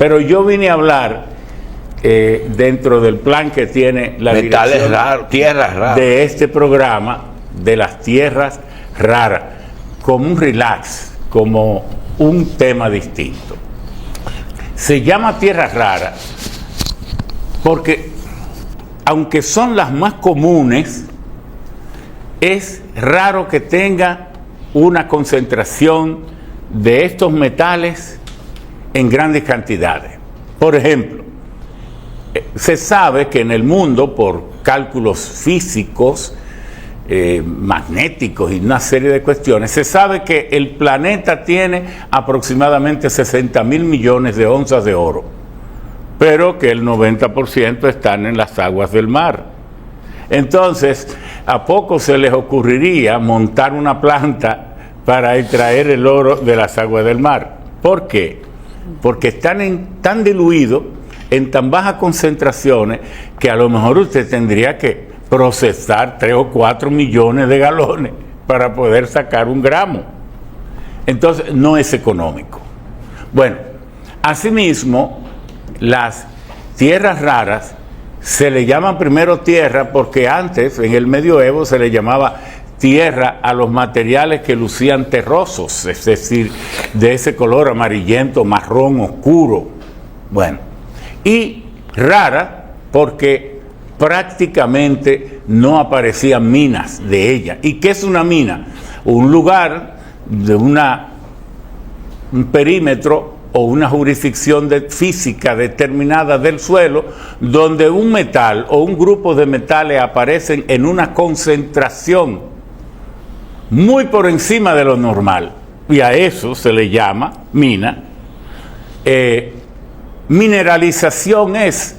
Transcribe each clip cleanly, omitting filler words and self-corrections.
Pero yo vine a hablar dentro del plan que tiene la metales raros, tierras raras, de este programa de las tierras raras, como un relax, como un tema distinto. Se llama tierras raras porque, aunque son las más comunes, es raro que tenga una concentración de estos metales en grandes cantidades. Por ejemplo, se sabe que en el mundo, por cálculos físicos, magnéticos y una serie de cuestiones, se sabe que el planeta tiene aproximadamente 60.000 millones de onzas de oro, pero que el 90% están en las aguas del mar. Entonces, ¿a poco se les ocurriría montar una planta para extraer el oro de las aguas del mar? ¿Por qué? Porque están tan diluidos, en tan bajas concentraciones, que a lo mejor usted tendría que procesar 3 o 4 millones de galones para poder sacar 1 gramo. Entonces, no es económico. Bueno, asimismo, las tierras raras se le llaman primero tierra porque antes, en el medioevo, se le llamaba tierra a los materiales que lucían terrosos, es decir, de ese color amarillento, marrón, oscuro. Bueno, y rara porque prácticamente no aparecían minas de ella. ¿Y qué es una mina? Un lugar de un perímetro o una jurisdicción física determinada del suelo, donde un metal o un grupo de metales aparecen en una concentración muy por encima de lo normal, y a eso se le llama mina. Mineralización es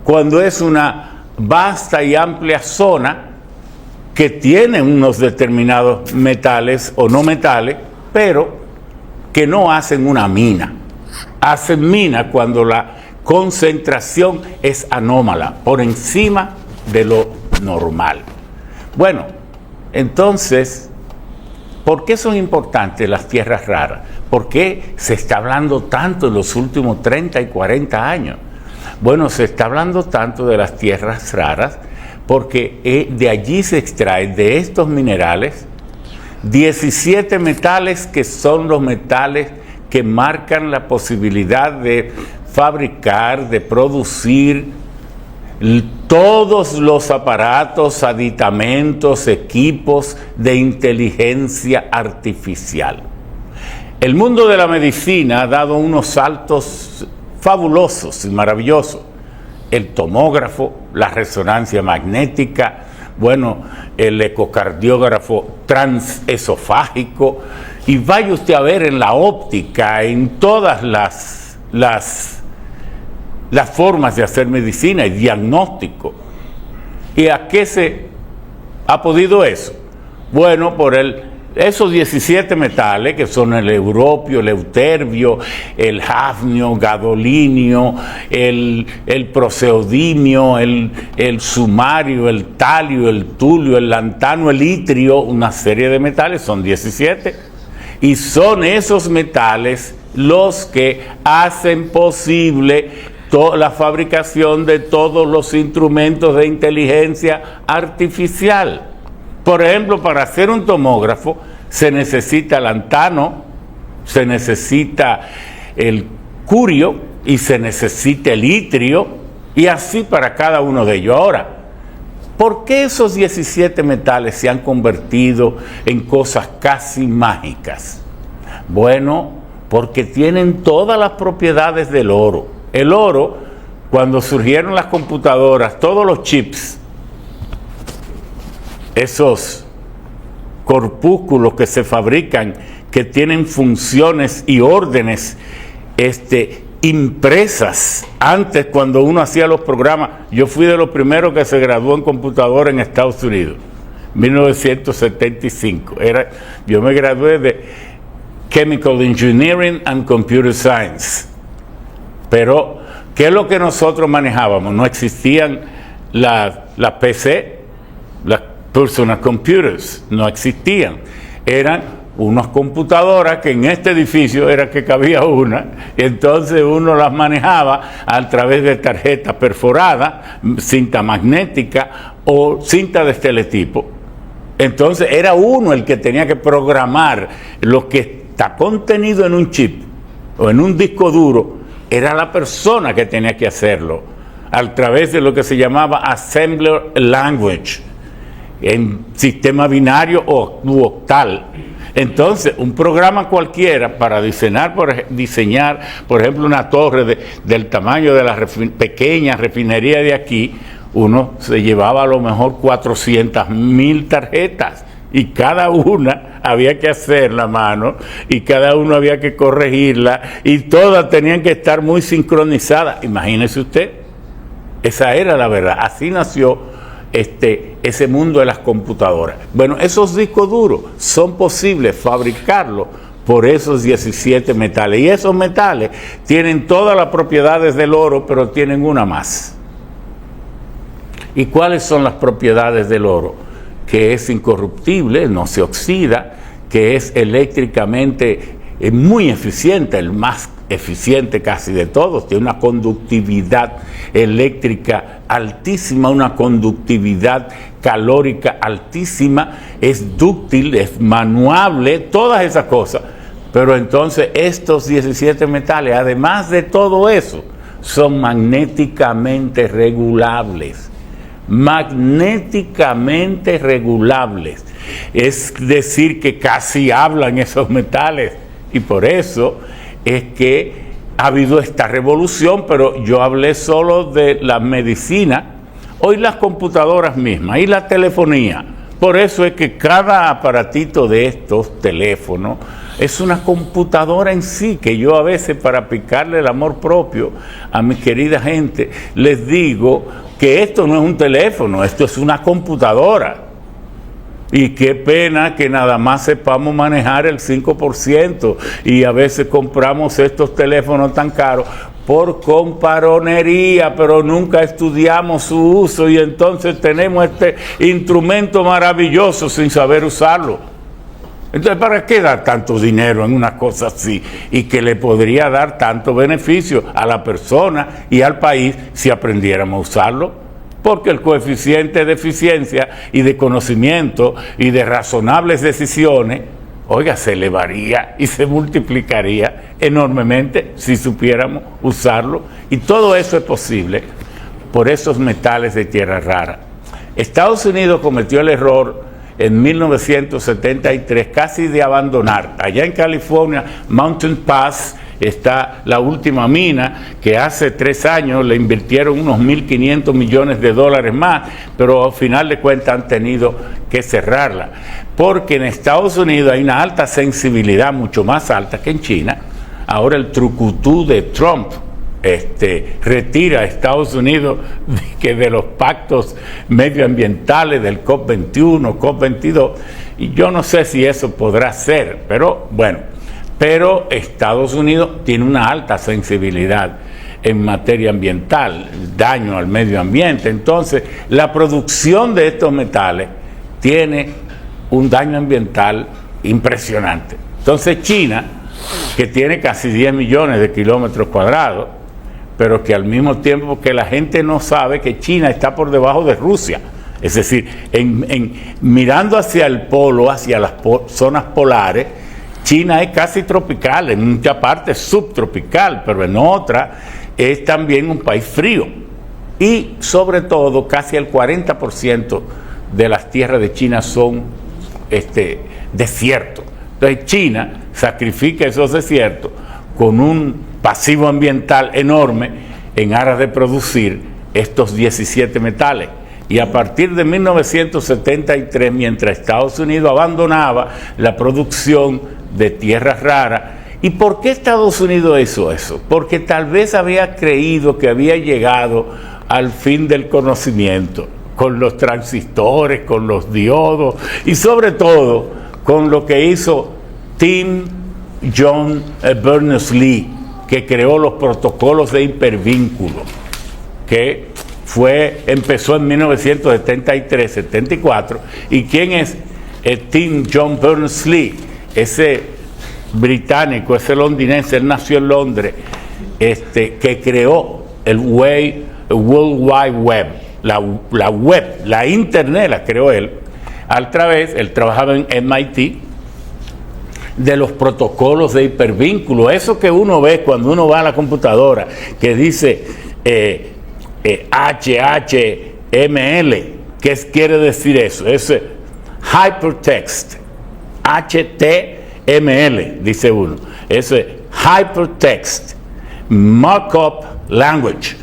cuando es una vasta y amplia zona que tiene unos determinados metales o no metales, pero que no hacen una mina. Hacen mina cuando la concentración es anómala, por encima de lo normal. Bueno, entonces, ¿por qué son importantes las tierras raras? ¿Por qué se está hablando tanto en los últimos 30 y 40 años? Bueno, se está hablando tanto de las tierras raras porque de allí se extraen, de estos minerales, 17 metales que son los metales que marcan la posibilidad de fabricar, de producir todos los aparatos, aditamentos, equipos de inteligencia artificial. El mundo de la medicina ha dado unos saltos fabulosos y maravillosos. El tomógrafo, la resonancia magnética, bueno, el ecocardiógrafo transesofágico, y vaya usted a ver en la óptica, en todas las formas de hacer medicina y diagnóstico. ¿Y a qué se ha podido eso? Bueno, por esos 17 metales que son el europio, el euterbio, el hafnio, gadolinio, el proseodimio, el sumario, el talio, el tulio, el lantano, el itrio, una serie de metales, son 17. Y son esos metales los que hacen posible la fabricación de todos los instrumentos de inteligencia artificial. Por ejemplo, para hacer un tomógrafo se necesita lantano, se necesita el curio y se necesita el itrio, y así para cada uno de ellos. Ahora, ¿por qué esos 17 metales se han convertido en cosas casi mágicas? Bueno, porque tienen todas las propiedades del oro. El oro, cuando surgieron las computadoras, todos los chips, esos corpúsculos que se fabrican, que tienen funciones y órdenes impresas. Antes, cuando uno hacía los programas, yo fui de los primeros que se graduó en computadora en Estados Unidos, 1975. Yo me gradué de Chemical Engineering and Computer Science. Pero, ¿qué es lo que nosotros manejábamos? No existían las PC, las personal computers, no existían. Eran unas computadoras que en este edificio era que cabía una, y entonces uno las manejaba a través de tarjetas perforadas, cinta magnética o cinta de teletipo. Entonces era uno el que tenía que programar lo que está contenido en un chip o en un disco duro, era la persona que tenía que hacerlo a través de lo que se llamaba Assembler Language, en sistema binario u octal. Entonces, un programa cualquiera para diseñar, por ejemplo, una torre del tamaño de la pequeña refinería de aquí, uno se llevaba a lo mejor 400,000 tarjetas y cada una había que hacerla a mano y cada uno había que corregirla y todas tenían que estar muy sincronizadas. Imagínese usted, esa era la verdad. Así nació ese mundo de las computadoras. Bueno, esos discos duros son posibles fabricarlos por esos 17 metales. Y esos metales tienen todas las propiedades del oro, pero tienen una más. ¿Y cuáles son las propiedades del oro? Que es incorruptible, no se oxida, que es eléctricamente muy eficiente, el más eficiente casi de todos, tiene una conductividad eléctrica altísima, una conductividad calórica altísima, es dúctil, es manuable, todas esas cosas. Pero entonces estos 17 metales, además de todo eso, son magnéticamente regulables. Magnéticamente regulables. Es decir, que casi hablan esos metales. Y por eso es que ha habido esta revolución, pero yo hablé solo de la medicina. Hoy las computadoras mismas y la telefonía. Por eso es que cada aparatito de estos teléfonos es una computadora en sí, que yo a veces, para picarle el amor propio a mi querida gente, les digo que esto no es un teléfono, esto es una computadora. Y qué pena que nada más sepamos manejar el 5% y a veces compramos estos teléfonos tan caros por comparonería, pero nunca estudiamos su uso y entonces tenemos este instrumento maravilloso sin saber usarlo. Entonces, ¿para qué dar tanto dinero en una cosa así y que le podría dar tanto beneficio a la persona y al país si aprendiéramos a usarlo? Porque el coeficiente de eficiencia y de conocimiento y de razonables decisiones, oiga, se elevaría y se multiplicaría enormemente si supiéramos usarlo. Y todo eso es posible por esos metales de tierra rara. Estados Unidos cometió el error en 1973 casi de abandonar. Allá en California, Mountain Pass, está la última mina que hace 3 años le invirtieron unos 1.500 millones de dólares más, pero al final de cuentas han tenido que cerrarla. Porque en Estados Unidos hay una alta sensibilidad, mucho más alta que en China. Ahora el trucutú de Trump retira a Estados Unidos de los pactos medioambientales del COP21, COP22, y yo no sé si eso podrá ser, pero bueno, pero Estados Unidos tiene una alta sensibilidad en materia ambiental, daño al medio ambiente. Entonces, la producción de estos metales tiene un daño ambiental impresionante. Entonces, China, que tiene casi 10 millones de kilómetros cuadrados, pero que al mismo tiempo que la gente no sabe que China está por debajo de Rusia. Es decir, mirando hacia el polo, hacia las zonas polares, China es casi tropical, en mucha parte subtropical, pero en otra es también un país frío. Y sobre todo, casi el 40% de las tierras de China son desiertos. Entonces China sacrifica esos desiertos con un pasivo ambiental enorme en aras de producir estos 17 metales. Y a partir de 1973, mientras Estados Unidos abandonaba la producción de tierras raras. ¿Y por qué Estados Unidos hizo eso? Porque tal vez había creído que había llegado al fin del conocimiento, con los transistores, con los diodos y sobre todo con lo que hizo Tim John Berners-Lee, que creó los protocolos de hipervínculo, que empezó en 1973-74. ¿Y quién es Tim John Berners-Lee? ese británico, ese londinense, él nació en Londres, que creó el World Wide Web, la web, la internet la creó él. Él trabajaba en MIT, de los protocolos de hipervínculo, eso que uno ve cuando uno va a la computadora, que dice HTML, ¿qué quiere decir eso? Es Hypertext, HTML, dice uno, es Hypertext, Markup Language,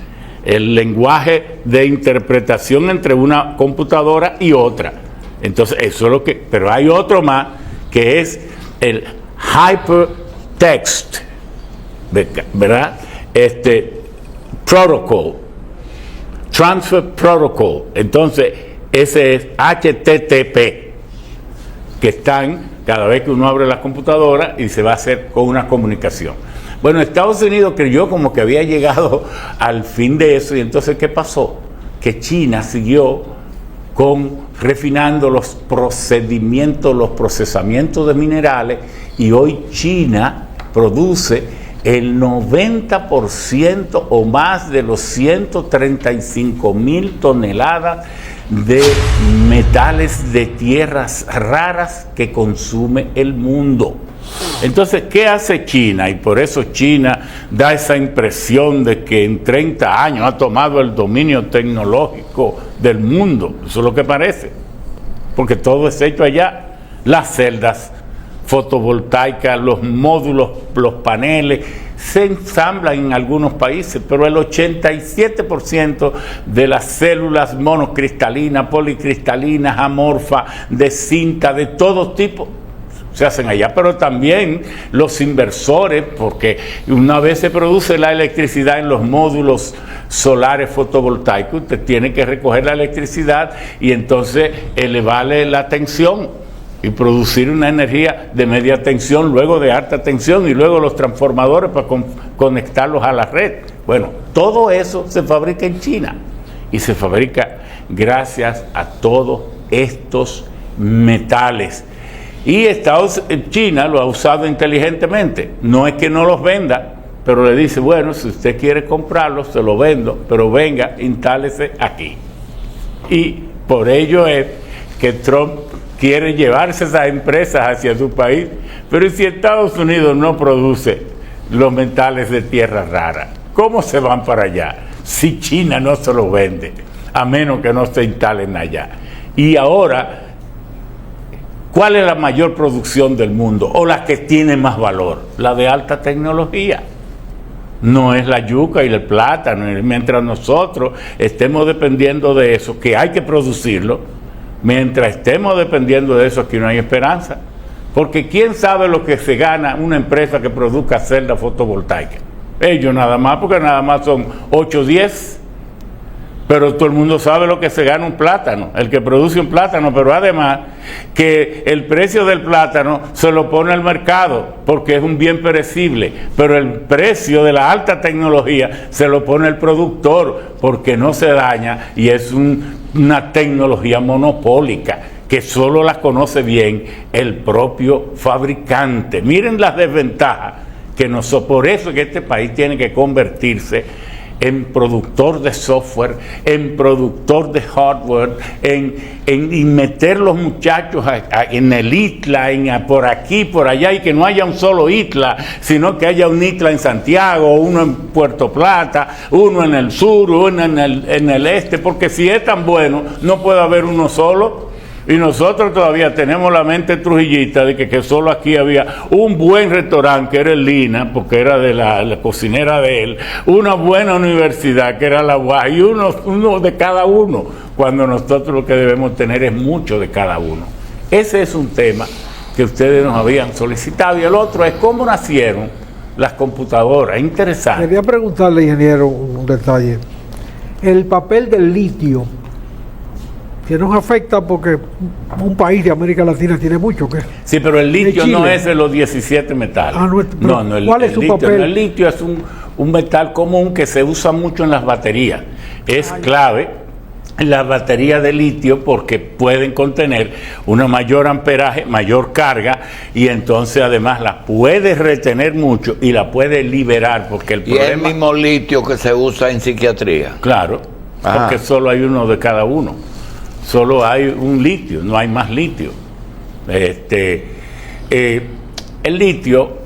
el lenguaje de interpretación entre una computadora y otra. Entonces, eso es lo que, pero hay otro más, que es el Hypertext, ¿verdad? Protocol, Transfer Protocol. Entonces, ese es HTTP, que están cada vez que uno abre la computadora y se va a hacer con una comunicación. Bueno, Estados Unidos creyó como que había llegado al fin de eso, y entonces, ¿qué pasó? Que China siguió refinando los procedimientos, los procesamientos de minerales, y hoy China produce el 90% o más de los 135,000 toneladas de metales de tierras raras que consume el mundo. Entonces, ¿qué hace China? Y por eso China da esa impresión de que en 30 años ha tomado el dominio tecnológico del mundo. Eso es lo que parece, porque todo es hecho allá. Las celdas fotovoltaicas, los módulos, los paneles, se ensamblan en algunos países, pero el 87% de las células monocristalinas, policristalinas, amorfas, de cinta, de todo tipo, se hacen allá. Pero también los inversores, porque una vez se produce la electricidad en los módulos solares fotovoltaicos, usted tiene que recoger la electricidad y entonces elevarle la tensión y producir una energía de media tensión, luego de alta tensión, y luego los transformadores para conectarlos a la red. Bueno, todo eso se fabrica en China, y se fabrica gracias a todos estos metales. Y China lo ha usado inteligentemente. No es que no los venda, pero le dice, bueno, si usted quiere comprarlos, se los vendo, pero venga, instálese aquí. Y por ello es que Trump quiere llevarse esas empresas hacia su país. Pero si Estados Unidos no produce los metales de tierra rara, ¿cómo se van para allá si China no se los vende? A menos que no se instalen allá. Y ahora, ¿cuál es la mayor producción del mundo? O la que tiene más valor, la de alta tecnología. No es la yuca y el plátano. Mientras nosotros estemos dependiendo de eso, que hay que producirlo, mientras estemos dependiendo de eso, aquí no hay esperanza. Porque ¿quién sabe lo que se gana una empresa que produzca celdas fotovoltaicas? Ellos nada más, porque nada más son 8 o 10. Pero todo el mundo sabe lo que se gana un plátano, el que produce un plátano, pero además que el precio del plátano se lo pone al mercado porque es un bien perecible, pero el precio de la alta tecnología se lo pone el productor porque no se daña y es una tecnología monopólica que solo la conoce bien el propio fabricante. Miren las desventajas que por eso que este país tiene que convertirse en productor de software, en productor de hardware, en meter los muchachos en el ITLA, por aquí, por allá, y que no haya un solo ITLA, sino que haya un ITLA en Santiago, uno en Puerto Plata, uno en el sur, uno en el este, porque si es tan bueno, no puede haber uno solo. Y nosotros todavía tenemos la mente trujillista de que solo aquí había un buen restaurante, que era el Lina, porque era de la cocinera de él, una buena universidad, que era la UAS, y uno de cada uno, cuando nosotros lo que debemos tener es mucho de cada uno. Ese es un tema que ustedes nos habían solicitado, y el otro es cómo nacieron las computadoras. Interesante. Quería preguntarle, ingeniero, un detalle. El papel del litio, que nos afecta porque un país de América Latina tiene mucho que. Sí, pero el litio no es de los 17 metales. ¿Cuál es su papel? El litio es un metal común que se usa mucho en las baterías. Es clave las baterías de litio porque pueden contener una mayor amperaje, mayor carga, y entonces además la puede retener mucho y la puede liberar, porque el problema... Y el mismo litio que se usa en psiquiatría. Claro, porque solo hay uno de cada uno. Solo hay un litio, no hay más litio. El litio,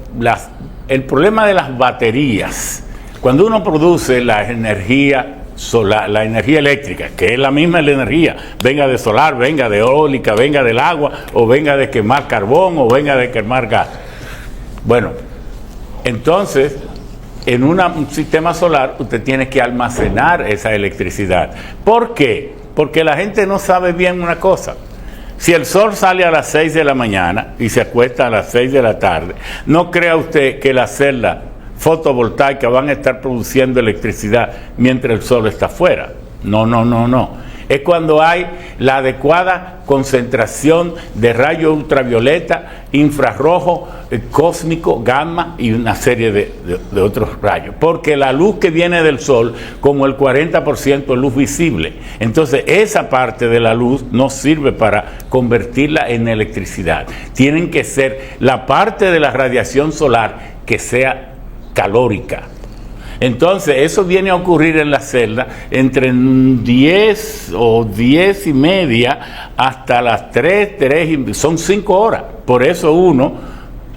el problema de las baterías, cuando uno produce la energía solar, la energía eléctrica, que es la misma energía, venga de solar, venga de eólica, venga del agua, o venga de quemar carbón, o venga de quemar gas. Bueno, entonces, en un sistema solar, usted tiene que almacenar esa electricidad. ¿Por qué? Porque la gente no sabe bien una cosa. Si el sol sale a las 6 de la mañana y se acuesta a las 6 de la tarde, no crea usted que las celdas fotovoltaicas van a estar produciendo electricidad mientras el sol está afuera. No. Es cuando hay la adecuada concentración de rayos ultravioleta, infrarrojo, cósmico, gamma y una serie de otros rayos. Porque la luz que viene del sol, como el 40% es luz visible. Entonces esa parte de la luz no sirve para convertirla en electricidad. Tienen que ser la parte de la radiación solar que sea calórica. Entonces eso viene a ocurrir en la celda entre 10 o 10 y media hasta las 3, son 5 horas. Por eso uno,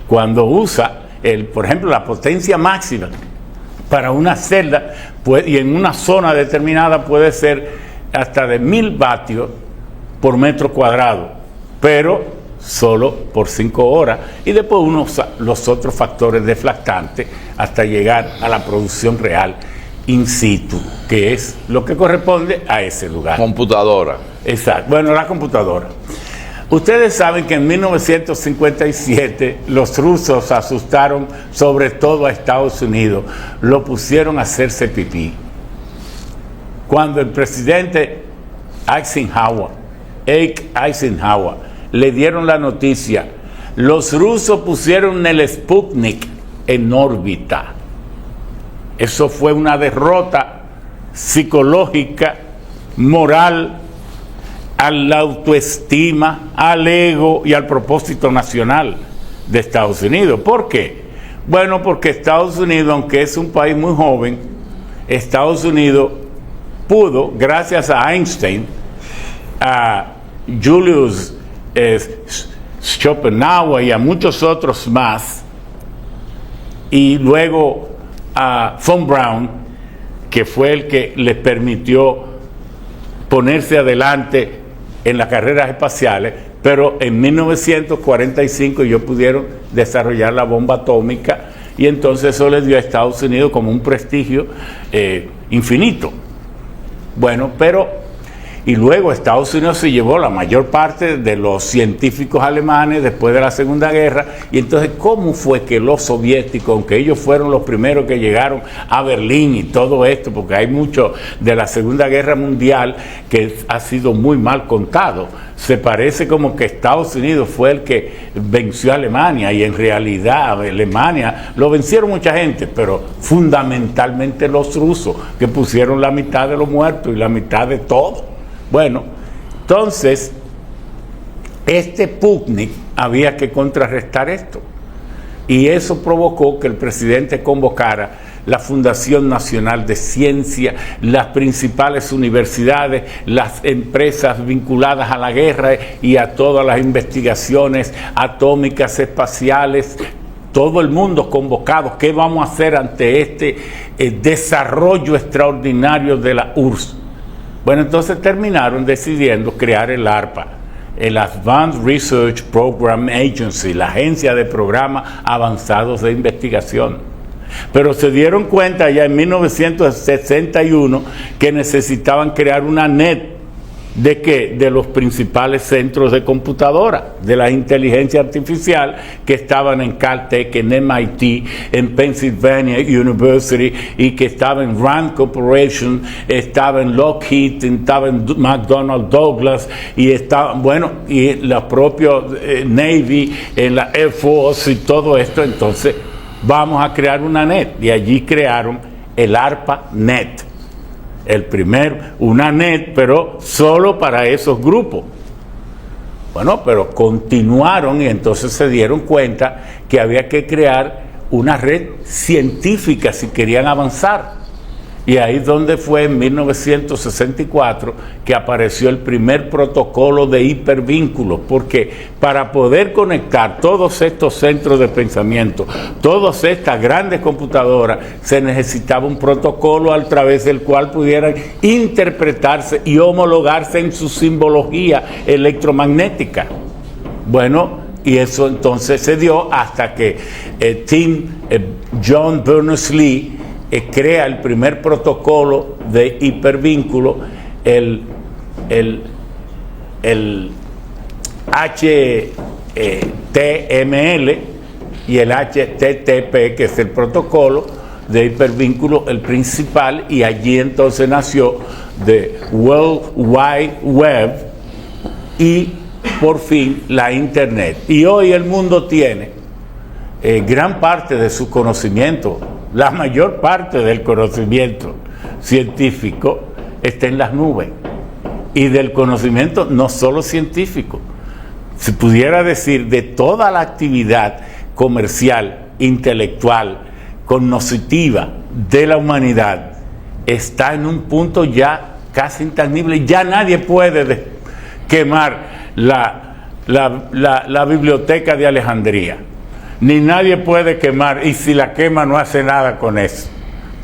cuando usa, por ejemplo, la potencia máxima para una celda, y en una zona determinada puede ser hasta de 1000 vatios por metro cuadrado, pero solo por 5 horas, y después uno usa los otros factores deflactantes hasta llegar a la producción real in situ, que es lo que corresponde a ese lugar. Computadora. Exacto. Bueno, la computadora. Ustedes saben que en 1957 los rusos asustaron sobre todo a Estados Unidos, lo pusieron a hacerse pipí. Cuando el presidente Eisenhower le dieron la noticia, los rusos pusieron el Sputnik en órbita. Eso fue una derrota psicológica, moral, a la autoestima, al ego y al propósito nacional de Estados Unidos. ¿Por qué? Bueno, porque Estados Unidos, aunque es un país muy joven, Estados Unidos pudo, gracias a Einstein, a Julius Schopenhauer y a muchos otros más, y luego a von Braun, que fue el que les permitió ponerse adelante en las carreras espaciales, pero en 1945 ellos pudieron desarrollar la bomba atómica, y entonces eso les dio a Estados Unidos como un prestigio infinito. Bueno, y luego Estados Unidos se llevó la mayor parte de los científicos alemanes después de la Segunda Guerra, y entonces ¿cómo fue que los soviéticos, aunque ellos fueron los primeros que llegaron a Berlín y todo esto, porque hay mucho de la Segunda Guerra Mundial que ha sido muy mal contado, se parece como que Estados Unidos fue el que venció a Alemania, y en realidad Alemania lo vencieron mucha gente, pero fundamentalmente los rusos, que pusieron la mitad de los muertos y la mitad de todo. Bueno, entonces, este Sputnik había que contrarrestar esto. Y eso provocó que el presidente convocara la Fundación Nacional de Ciencia, las principales universidades, las empresas vinculadas a la guerra y a todas las investigaciones atómicas, espaciales, todo el mundo convocado. ¿Qué vamos a hacer ante este desarrollo extraordinario de la URSS? Bueno, entonces terminaron decidiendo crear el ARPA, el Advanced Research Program Agency, la agencia de programas avanzados de investigación. Pero se dieron cuenta ya en 1961 que necesitaban crear una net ¿de qué? De los principales centros de computadora, de la inteligencia artificial, que estaban en Caltech, en MIT, en Pennsylvania University, y que estaba en Rand Corporation, estaba en Lockheed, estaba en McDonnell Douglas, y estaba, bueno, y la propia Navy, en la Air Force y todo esto. Entonces vamos a crear una net, y allí crearon el ARPANET. una net, pero solo para esos grupos. Bueno, pero continuaron y entonces se dieron cuenta que había que crear una red científica si querían avanzar. Y ahí es donde fue en 1964 que apareció el primer protocolo de hipervínculos, porque para poder conectar todos estos centros de pensamiento, todas estas grandes computadoras, se necesitaba un protocolo a través del cual pudieran interpretarse y homologarse en su simbología electromagnética. Bueno, y eso entonces se dio hasta que John Berners-Lee crea el primer protocolo de hipervínculo, el HTML y el HTTP, que es el protocolo de hipervínculo, el principal, y allí entonces nació the World Wide Web y por fin la Internet. Y hoy el mundo tiene gran parte de su conocimiento, la mayor parte del conocimiento científico está en las nubes, y del conocimiento no solo científico, se pudiera decir de toda la actividad comercial, intelectual, cognitiva de la humanidad, está en un punto ya casi intangible. Ya nadie puede quemar la biblioteca de Alejandría, ni nadie puede quemar, y si la quema no hace nada con eso,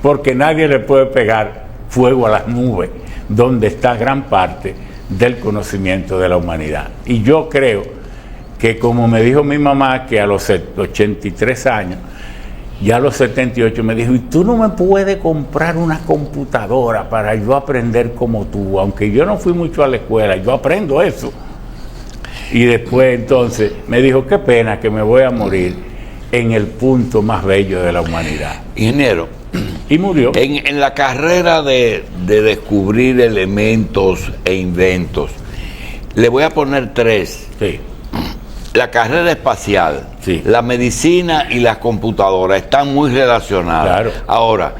porque nadie le puede pegar fuego a las nubes, donde está gran parte del conocimiento de la humanidad. Y yo creo que, como me dijo mi mamá, que a los 83 años, ya a los 78 me dijo, y tú no me puedes comprar una computadora para yo aprender como tú, aunque yo no fui mucho a la escuela, yo aprendo eso. Y después entonces me dijo, qué pena que me voy a morir en el punto más bello de la humanidad. Ingeniero, y murió. En la carrera de descubrir elementos e inventos, le voy a poner tres. Sí. La carrera espacial, sí, la medicina y las computadoras están muy relacionadas. Claro. Ahora,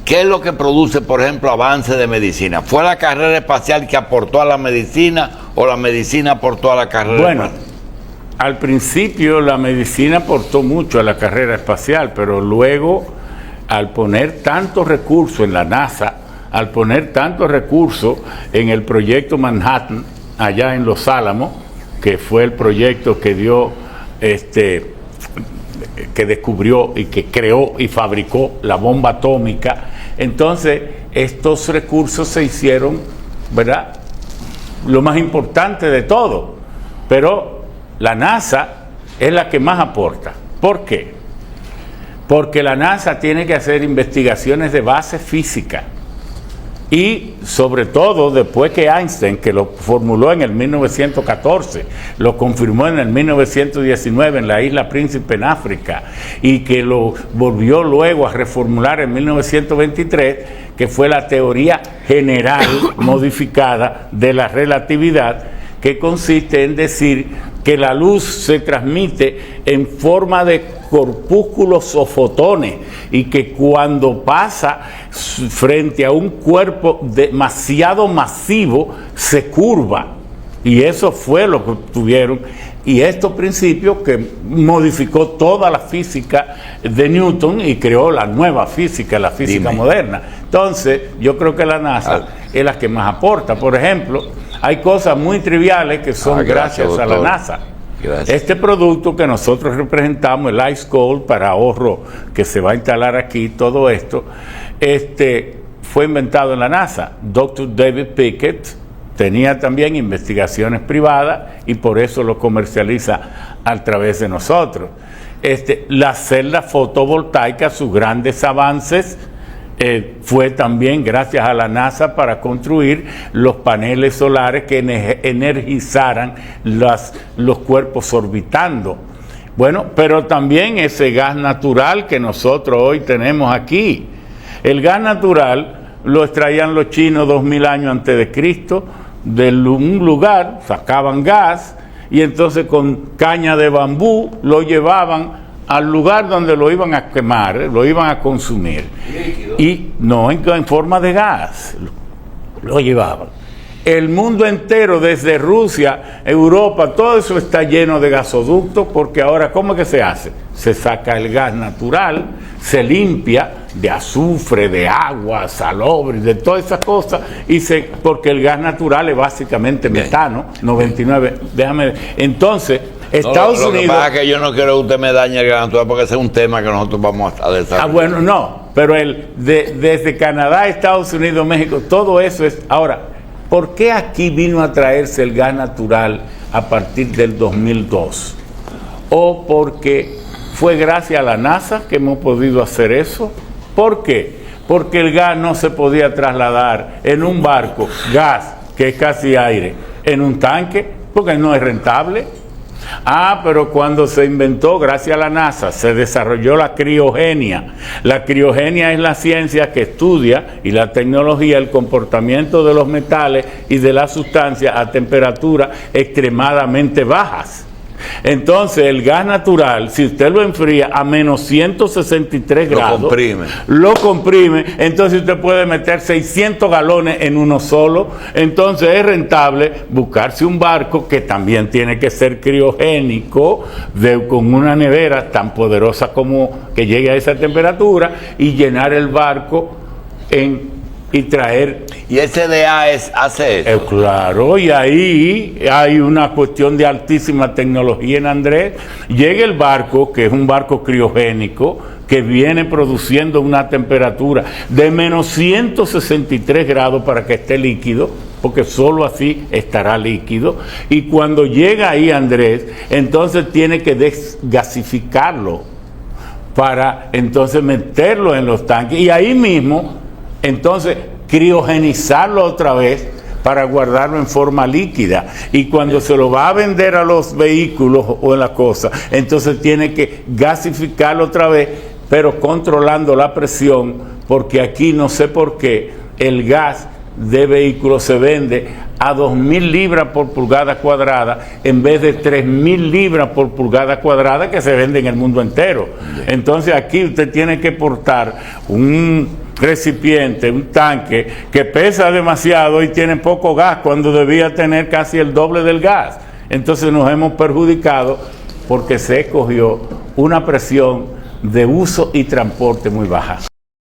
¿qué es lo que produce, por ejemplo, avance de medicina? ¿Fue la carrera espacial que aportó a la medicina o la medicina aportó a la carrera espacial? Al principio la medicina aportó mucho a la carrera espacial, pero luego, al poner tantos recursos en la NASA, al poner tantos recursos en el proyecto Manhattan, allá en Los Álamos, que fue el proyecto que dio, que descubrió y que creó y fabricó la bomba atómica, entonces estos recursos se hicieron, ¿verdad?, lo más importante de todo. Pero la NASA es la que más aporta. ¿Por qué? Porque la NASA tiene que hacer investigaciones de base física, y sobre todo después que Einstein, que lo formuló en el 1914, lo confirmó en el 1919 en la isla Príncipe en África, y que lo volvió luego a reformular en 1923, que fue la teoría general modificada de la relatividad, que consiste en decir que la luz se transmite en forma de corpúsculos o fotones, y que cuando pasa frente a un cuerpo demasiado masivo se curva, y eso fue lo que tuvieron, y estos principios que modificó toda la física de Newton y creó la nueva física, la física moderna. Entonces yo creo que la NASA es la que más aporta. Por ejemplo, hay cosas muy triviales que son gracias a la NASA. Gracias. Este producto que nosotros representamos, el Ice Cold para ahorro, que se va a instalar aquí, todo esto, fue inventado en la NASA. Dr. David Pickett tenía también investigaciones privadas y por eso lo comercializa a través de nosotros. Las celdas fotovoltaicas, sus grandes avances, fue también gracias a la NASA para construir los paneles solares que energizaran los cuerpos orbitando. Bueno, pero también ese gas natural que nosotros hoy tenemos aquí. El gas natural lo extraían los chinos 2000 años antes de Cristo, de un lugar, sacaban gas, y entonces con caña de bambú lo llevaban al lugar donde lo iban a quemar, lo iban a consumir, y no en forma de gas, lo llevaban. El mundo entero, desde Rusia, Europa, todo eso está lleno de gasoductos, porque ahora, ¿cómo es que se hace? Se saca el gas natural, se limpia de azufre, de agua, salobre, de todas esas cosas, porque el gas natural es básicamente metano, 99, entonces, Estados Unidos... Lo que pasa es que yo no quiero que usted me dañe el gas natural, porque ese es un tema que nosotros vamos a desarrollar. Bueno, no, pero desde Canadá, Estados Unidos, México, todo eso es... Ahora, ¿por qué aquí vino a traerse el gas natural a partir del 2002? ¿O porque fue gracias a la NASA que hemos podido hacer eso? ¿Por qué? Porque el gas no se podía trasladar en un barco, gas, que es casi aire, en un tanque, porque no es rentable. Pero cuando se inventó, gracias a la NASA, se desarrolló la criogenia. La criogenia es la ciencia que estudia, y la tecnología, el comportamiento de los metales y de las sustancias a temperaturas extremadamente bajas. Entonces, el gas natural, si usted lo enfría a menos 163 grados, lo comprime, entonces usted puede meter 600 galones en uno solo. Entonces es rentable buscarse un barco que también tiene que ser criogénico, con una nevera tan poderosa como que llegue a esa temperatura, y llenar el barco y traer... ¿Y SDA hace eso? Claro, y ahí hay una cuestión de altísima tecnología en Andrés. Llega el barco, que es un barco criogénico, que viene produciendo una temperatura de menos 163 grados para que esté líquido, porque solo así estará líquido. Y cuando llega ahí, Andrés, entonces tiene que desgasificarlo para entonces meterlo en los tanques. Y ahí mismo, entonces, criogenizarlo otra vez para guardarlo en forma líquida, y cuando se lo va a vender a los vehículos o en la cosa, entonces tiene que gasificarlo otra vez, pero controlando la presión, porque aquí no sé por qué el gas de vehículos se vende a 2.000 libras por pulgada cuadrada en vez de 3.000 libras por pulgada cuadrada que se vende en el mundo entero. Entonces aquí usted tiene que portar un recipiente, un tanque que pesa demasiado y tiene poco gas cuando debía tener casi el doble del gas. Entonces nos hemos perjudicado porque se escogió una presión de uso y transporte muy baja.